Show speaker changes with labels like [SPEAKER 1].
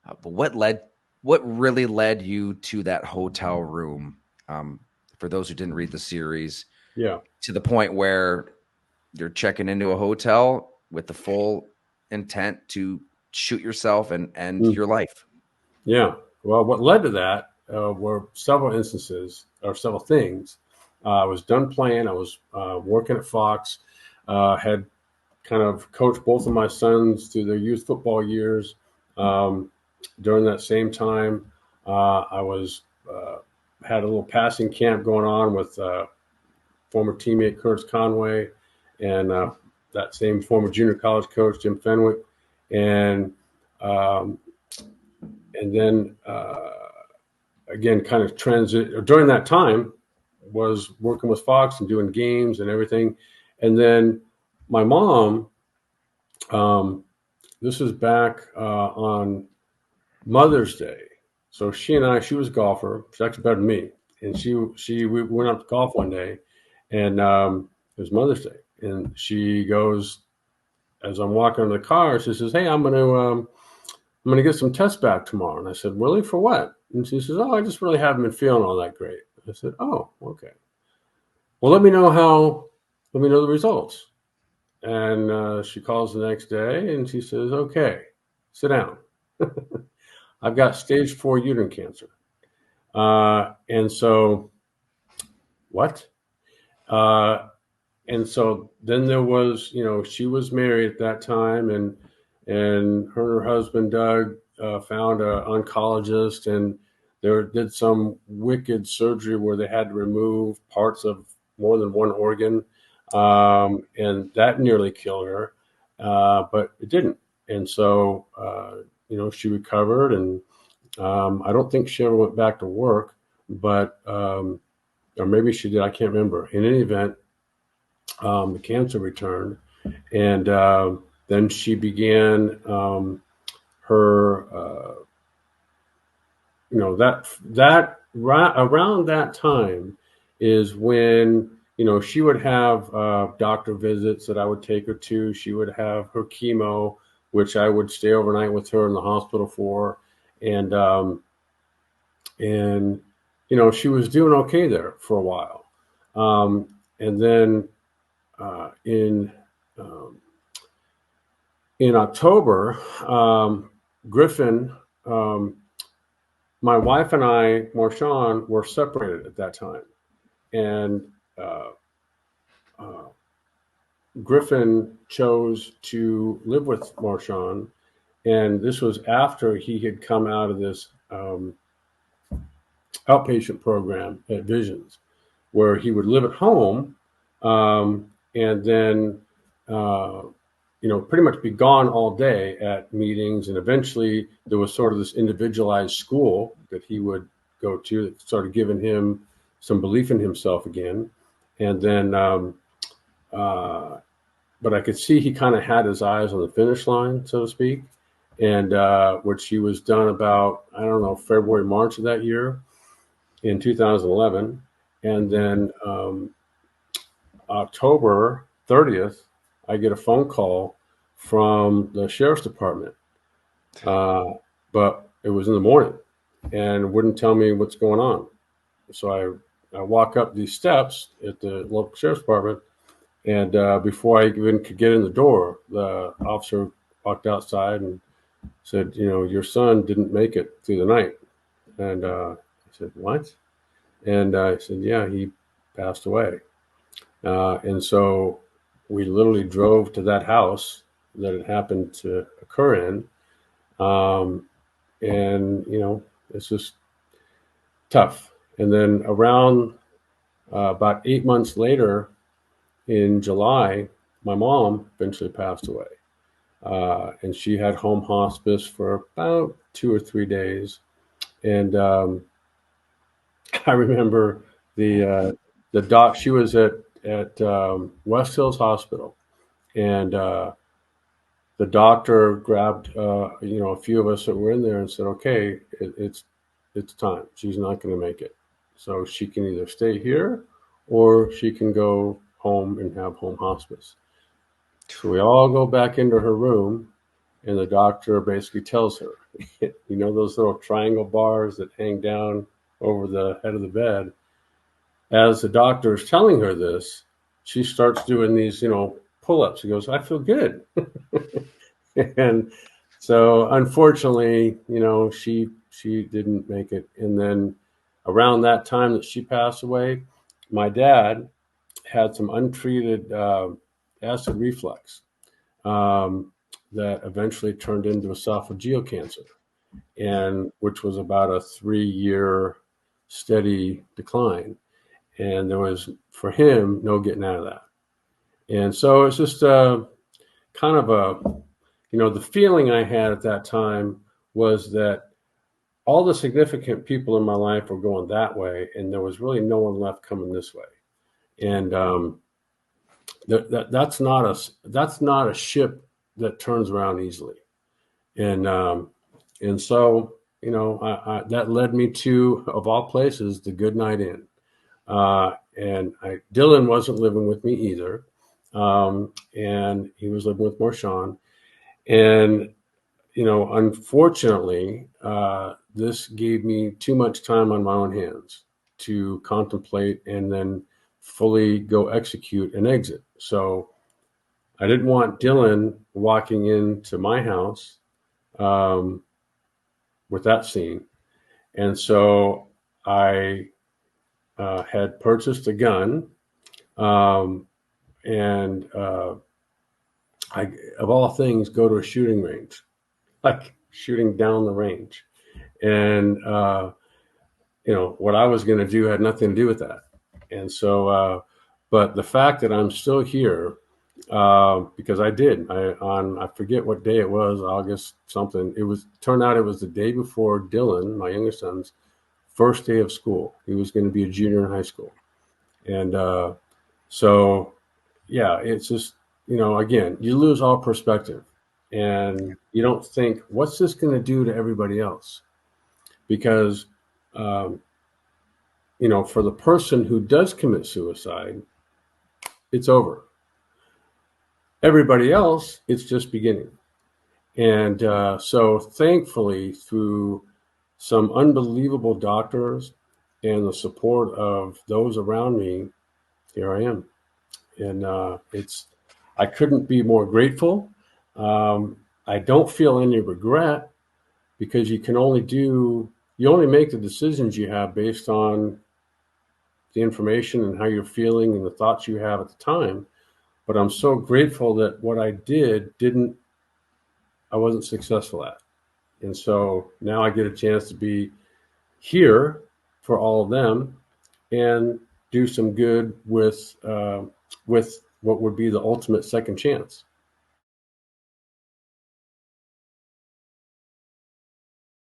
[SPEAKER 1] But what really led you to that hotel room? For those who didn't read the series,
[SPEAKER 2] Yeah.
[SPEAKER 1] to the point where you're checking into a hotel with the full intent to shoot yourself and end
[SPEAKER 2] Mm.
[SPEAKER 1] your life.
[SPEAKER 2] Yeah. Well, what led to that were several instances or several things. I was done playing. I was working at Fox. Had kind of coached both of my sons through their youth football years. Um, During that same time, I was had a little passing camp going on with former teammate Curtis Conway and that same former junior college coach Jim Fenwick, and um, then again, kind of transit during that time was working with Fox and doing games and everything, and then my mom. Um, this was back on Mother's Day. So she and I, she was a golfer. She's actually better than me. And we went out to golf one day, and it was Mother's Day. And she goes, as I'm walking to the car, she says, "Hey, I'm gonna get some tests back tomorrow." And I said, "Really? For what?" And she says, "Oh, I just really haven't been feeling all that great." I said, "Oh, okay. Well, let me know how. Let me know the results." And she calls the next day, and she says, "Okay, sit down. I've got stage 4 uterine cancer." And so, what? Uh, and so then there was, she was married at that time, and her and her husband Doug found an oncologist, and they did some wicked surgery where they had to remove parts of more than one organ, and that nearly killed her, but it didn't. And so, she recovered, and I don't think she ever went back to work, but or maybe she did. I can't remember. In any event, the cancer returned, and then she began her. Around that time is when she would have doctor visits that I would take her to. She would have her chemo, which I would stay overnight with her in the hospital for, and and she was doing okay there for a while, and then uh, in um, in October, Griffin, um, my wife and I, Marshawn, were separated at that time, and uh, uh, Griffin chose to live with Marshawn, and this was after he had come out of this outpatient program at Visions, where he would live at home, and then pretty much be gone all day at meetings. And eventually, there was sort of this individualized school that he would go to that started giving him some belief in himself again. And then, but I could see he kind of had his eyes on the finish line, so to speak, and which he was done about, I don't know, February, March of that year in 2011. And then October 30th, I get a phone call from the sheriff's department, uh, but it was in the morning and wouldn't tell me what's going on. So I walk up these steps at the local sheriff's department, and before I even could get in the door, the officer walked outside and said, "Your son didn't make it through the night." And I said, "What?" And I said, "Yeah, he passed away." And so we literally drove to that house that it happened to occur in. Um, and, it's just tough. And then around about 8 months later, in July, my mom eventually passed away. And she had home hospice for about 2 or 3 days. And I remember the doc, she was at West Hills Hospital. And the doctor grabbed a few of us that were in there and said, "Okay, it's time. She's not going to make it, so she can either stay here or she can go home and have home hospice." So we all go back into her room, And the doctor basically tells her, you know, those little triangle bars that hang down over the head of the bed. As the doctor is telling her this, she starts doing these, you know, pull-ups. She goes, I feel good. And so unfortunately, you know, she didn't make it. And then around that time that she passed away, my dad had some untreated acid reflux um, that eventually turned into esophageal cancer, and which was about a 3 year steady decline. And there was, for him, no getting out of that. And so it's just kind of a, you know, the feeling I had at that time was that all the significant people in my life were going that way, and there was really no one left coming this way. And that's not a ship that turns around easily. And so, you know, that led me to, of all places, the Good Night Inn. Dylan wasn't living with me either, and he was living with Marshawn. And you know, unfortunately, this gave me too much time on my own hands to contemplate and then fully go execute and exit. So I didn't want Dylan walking into my house um, with that scene. And so I had purchased a gun, um, and I, of all things, go to a shooting range, like shooting down the range. And you know, what I was going to do had nothing to do with that. And so, but the fact that I'm still here, because I forget what day it was, August something. It was, turned out it was the day before Dylan, my youngest son's first day of school. He was going to be a junior in high school. And so, yeah, it's just, you know, again, you lose all perspective and you don't think, what's this going to do to everybody else? Because, um, you know, for the person who does commit suicide, it's over. Everybody else, it's just beginning. And so, thankfully, through some unbelievable doctors and the support of those around me, here I am. And I couldn't be more grateful. I don't feel any regret because you only make the decisions you have based on the information and how you're feeling and the thoughts you have at the time. But I'm so grateful that what I I wasn't successful at. And so now I get a chance to be here for all of them and do some good with what would be the ultimate second chance.